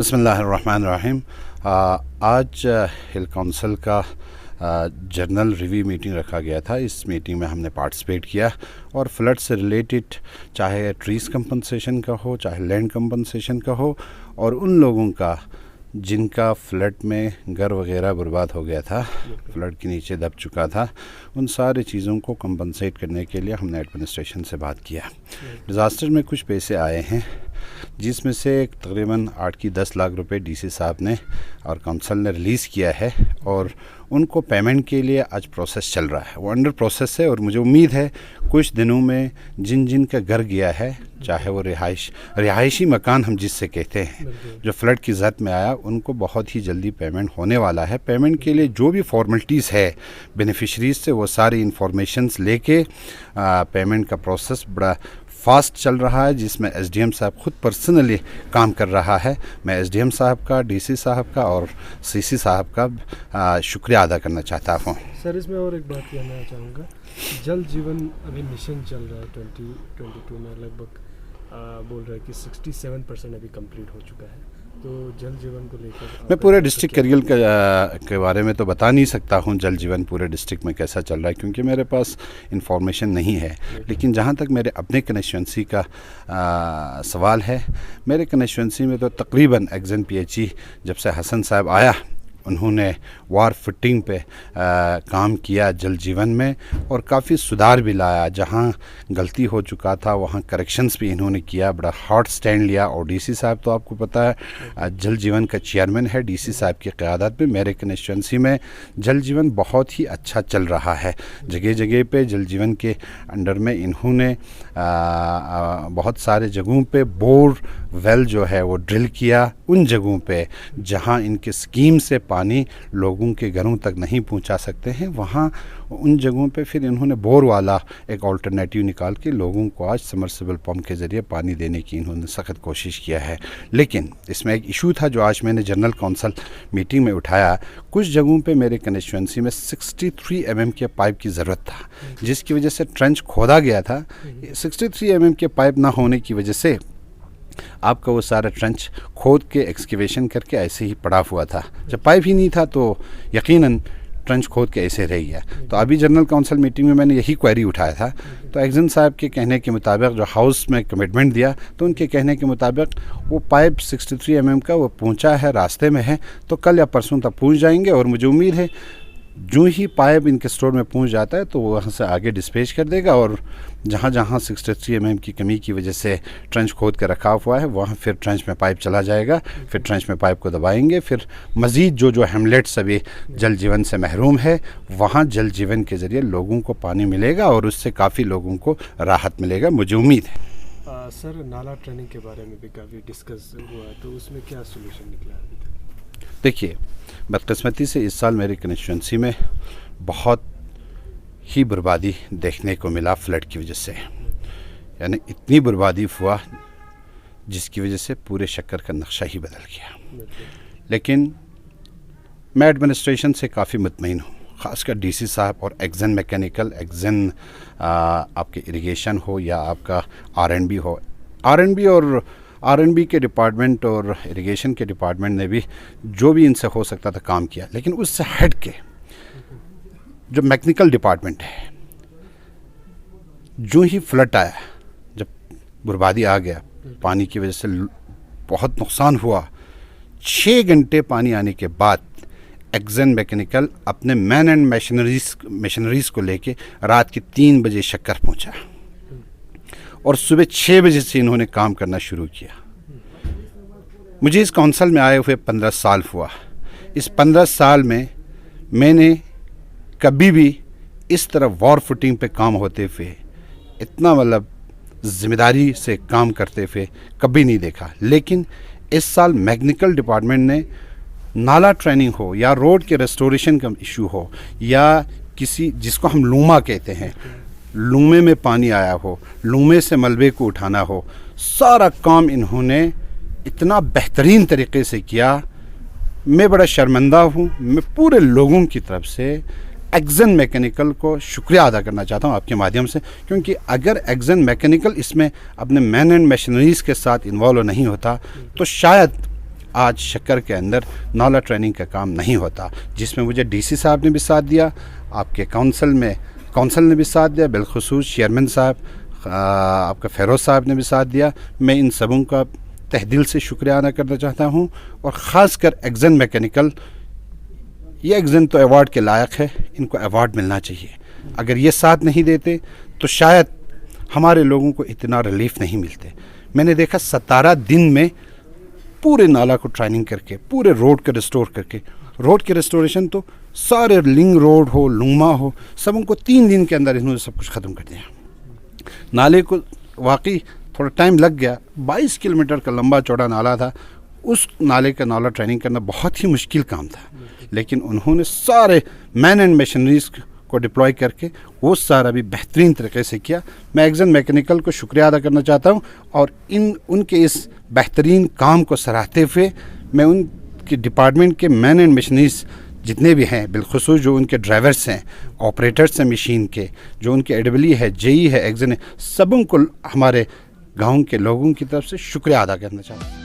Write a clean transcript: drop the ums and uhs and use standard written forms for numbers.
बिस्मिल्लाहिर्रहमानिर्रहीम। आज हिल काउंसिल का जर्नल रिव्यू मीटिंग रखा गया था। इस मीटिंग में हमने पार्टिसिपेट किया और फ्लड से रिलेटेड चाहे ट्रीज़ कंपनसेशन का हो, चाहे लैंड कंपनसेशन का हो, और उन लोगों का जिनका फ्लड में घर वगैरह बर्बाद हो गया था, फ्लड के नीचे दब चुका था, उन सारी चीज़ों को कंपनसेट करने के लिए हमने एडमिनिस्ट्रेशन से बात किया। डिज़ास्टर में कुछ पैसे आए हैं, जिसमें से तकरीबन 8 की 10 लाख रुपए डीसी साहब ने और काउंसिल ने रिलीज़ किया है और उनको पेमेंट के लिए आज प्रोसेस चल रहा है। वो अंडर प्रोसेस है और मुझे उम्मीद है कुछ दिनों में जिन जिन का घर गया है, चाहे वो रिहायशी मकान हम जिससे कहते हैं, जो फ्लड की जद में आया, उनको बहुत ही जल्दी पेमेंट होने वाला है। पेमेंट के लिए जो भी फॉर्मेलिटीज़ है बेनिफिशरीज से, वो सारी इंफॉर्मेशंस लेके पेमेंट का प्रोसेस बड़ा फास्ट चल रहा है, जिसमें एसडीएम साहब खुद पर्सनली काम कर रहा है। मैं एसडीएम साहब का, डीसी साहब का और सीसी साहब का शुक्रिया अदा करना चाहता हूँ। सर, इसमें और एक बात कहना चाहूँगा, जल जीवन अभी मिशन चल रहा है 2022 में, लगभग बोल रहा है कि 67% अभी कंप्लीट हो चुका है। तो जल जीवन को लेकर मैं पूरे डिस्ट्रिक्ट करियल के बारे में तो बता नहीं सकता हूँ जल जीवन पूरे डिस्ट्रिक्ट में कैसा चल रहा है, क्योंकि मेरे पास इंफॉर्मेशन नहीं है। लेकिन जहाँ तक मेरे अपने कंस्टिट्यूंसी का सवाल है, मेरे कंस्टिट्यूंसी में तो तकरीबन एक्जन पीएचई जब से हसन साहब आया, उन्होंने वार फिटिंग पे काम किया जल जीवन में और काफ़ी सुधार भी लाया। जहाँ गलती हो चुका था वहाँ करेक्शंस भी इन्होंने किया, बड़ा हॉट स्टैंड लिया। और डीसी साहब तो आपको पता है जल जीवन का चेयरमैन है। डीसी साहब की क़यादत में मेरे कंस्टिट्यूंसी में जल जीवन बहुत ही अच्छा चल रहा है। जगह जगह पे जल जीवन के अंडर में इन्होंने बहुत सारे जगहों पे बोर वेल जो है वो ड्रिल किया। उन जगहों पे जहाँ इनके स्कीम से पानी लोगों के घरों तक नहीं पहुंचा सकते हैं, वहाँ उन जगहों पे फिर इन्होंने बोर वाला एक अल्टरनेटिव निकाल के लोगों को आज सबमर्सिबल पंप के ज़रिए पानी देने की इन्होंने सख्त कोशिश किया है। लेकिन इसमें एक इशू था जो आज मैंने जनरल काउंसिल मीटिंग में उठाया। कुछ जगहों पे मेरे कंस्टिट्यूंसी में 63 mm के पाइप की ज़रूरत था, जिसकी वजह से ट्रेंच खोदा गया था। 63 mm के पाइप ना होने की वजह से आपका वो सारा ट्रेंच खोद के एक्सकेवेशन करके ऐसे ही पड़ा हुआ था। जब पाइप ही नहीं था तो यकीनन ट्रेंच खोद के ऐसे रह गया। तो अभी जनरल काउंसिल मीटिंग में मैंने यही क्वेरी उठाया था। तो एक्जन साहब के कहने के मुताबिक, जो हाउस में कमिटमेंट दिया, तो उनके कहने के मुताबिक वो पाइप 63 mm का वो पहुंचा है, रास्ते में है, तो कल या परसों तक पहुंच जाएंगे। और मुझे उम्मीद है जो ही पाइप इनके स्टोर में पहुंच जाता है तो वो वहाँ से आगे डिस्पैच कर देगा और जहाँ जहाँ 63 mm की कमी की वजह से ट्रेंच खोद के रखा हुआ है, वहाँ फिर ट्रेंच में पाइप चला जाएगा। फिर ट्रेंच में पाइप को दबाएंगे। फिर मज़ीद जो हेमलेट्स अभी जल जीवन से महरूम है, वहाँ जल जीवन के ज़रिए लोगों को पानी मिलेगा और उससे काफ़ी लोगों को राहत मिलेगा, मुझे उम्मीद है। सर, नाला ट्रेनिंग के बारे में भी काफ़ी डिस्कस हुआ, तो उसमें क्या सोल्यूशन निकला अभी तक? देखिए, बदकिस्मती से इस साल मेरी कंस्टिट्यूंसी में बहुत ही बर्बादी देखने को मिला फ्लड की वजह से। यानी इतनी बर्बादी हुआ जिसकी वजह से पूरे शक्कर का नक्शा ही बदल गया। लेकिन मैं एडमिनिस्ट्रेशन से काफ़ी मुतमईन हूँ, ख़ासकर डीसी साहब और एक्जन मैकेनिकल, एक्जन आपके इरिगेशन हो या आपका आर.एन.बी. हो। आर.एन.बी. के डिपार्टमेंट और इरिगेशन के डिपार्टमेंट ने भी जो भी इनसे हो सकता था काम किया। लेकिन उससे हट के जो मैकेनिकल डिपार्टमेंट है, जो ही फ्लड आया, जब बर्बादी आ गया, पानी की वजह से बहुत नुकसान हुआ, 6 घंटे पानी आने के बाद एक्जन मैकेनिकल अपने मैन एंड मशीनरीज को लेके रात के 3 बजे शक्कर पहुंचा और सुबह 6 बजे से इन्होंने काम करना शुरू किया। मुझे इस काउंसिल में आए हुए 15 साल हुआ। इस 15 साल में मैंने कभी भी इस तरह वॉर फुटिंग पे काम होते हुए, इतना मतलब ज़िम्मेदारी से काम करते हुए कभी नहीं देखा। लेकिन इस साल मैकेनिकल डिपार्टमेंट ने नाला ट्रेनिंग हो या रोड के रेस्टोरेशन का इशू हो या किसी जिसको हम लूमा कहते हैं, लूमे में पानी आया हो, लूमे से मलबे को उठाना हो, सारा काम इन्होंने इतना बेहतरीन तरीके से किया। मैं बड़ा शर्मिंदा हूँ। मैं पूरे लोगों की तरफ से एक्जन मैकेनिकल को शुक्रिया अदा करना चाहता हूँ आपके माध्यम से, क्योंकि अगर एक्जन मैकेनिकल इसमें अपने मैन एंड मशीनरीज़ के साथ इन्वॉल्व नहीं होता तो शायद आज शक्कर के अंदर नाला ट्रेनिंग का काम नहीं होता, जिसमें मुझे डीसी साहब ने भी साथ दिया, आपके काउंसिल ने भी साथ दिया, बिलखुसूस चेयरमैन साहब आपका फ़ेरोज़ साहब ने भी साथ दिया। मैं इन सबों का तहे दिल से शुक्रिया अदा करना चाहता हूँ। और ख़ासकर एक्जन मैकेनिकल, ये एक्जन तो अवार्ड के लायक है, इनको अवार्ड मिलना चाहिए। अगर ये साथ नहीं देते तो शायद हमारे लोगों को इतना रिलीफ नहीं मिलते। मैंने देखा 17 दिन में पूरे नाला को ट्रेनिंग करके, पूरे रोड को रिस्टोर करके, रोड के रिस्टोरेशन तो सारे लिंग रोड हो, लुमा हो, सब उनको 3 दिन के अंदर इन्होंने सब कुछ ख़त्म कर दिया। नाले को वाकई थोड़ा टाइम लग गया, 22 किलोमीटर का लंबा चौड़ा नाला था। उस नाले का नाला ट्रेनिंग करना बहुत ही मुश्किल काम था, लेकिन उन्होंने सारे मैन एंड मशीनरीज को डिप्लॉय करके वो सारा भी बेहतरीन तरीके से किया। मैं एक्जन मैकेनिकल को शुक्रिया अदा करना चाहता हूँ और उनके इस बेहतरीन काम को सराहते हुए मैं उनके डिपार्टमेंट के मैन एंड मशीनरीज जितने भी हैं, बिलखुसूस जो उनके ड्राइवर्स हैं, ऑपरेटर्स हैं मशीन के, जो उनके एडब्ल्यू है, जेई है, एक्जन है, सबों को हमारे गाँव के लोगों की तरफ से शुक्रिया अदा करना चाहता हूँ।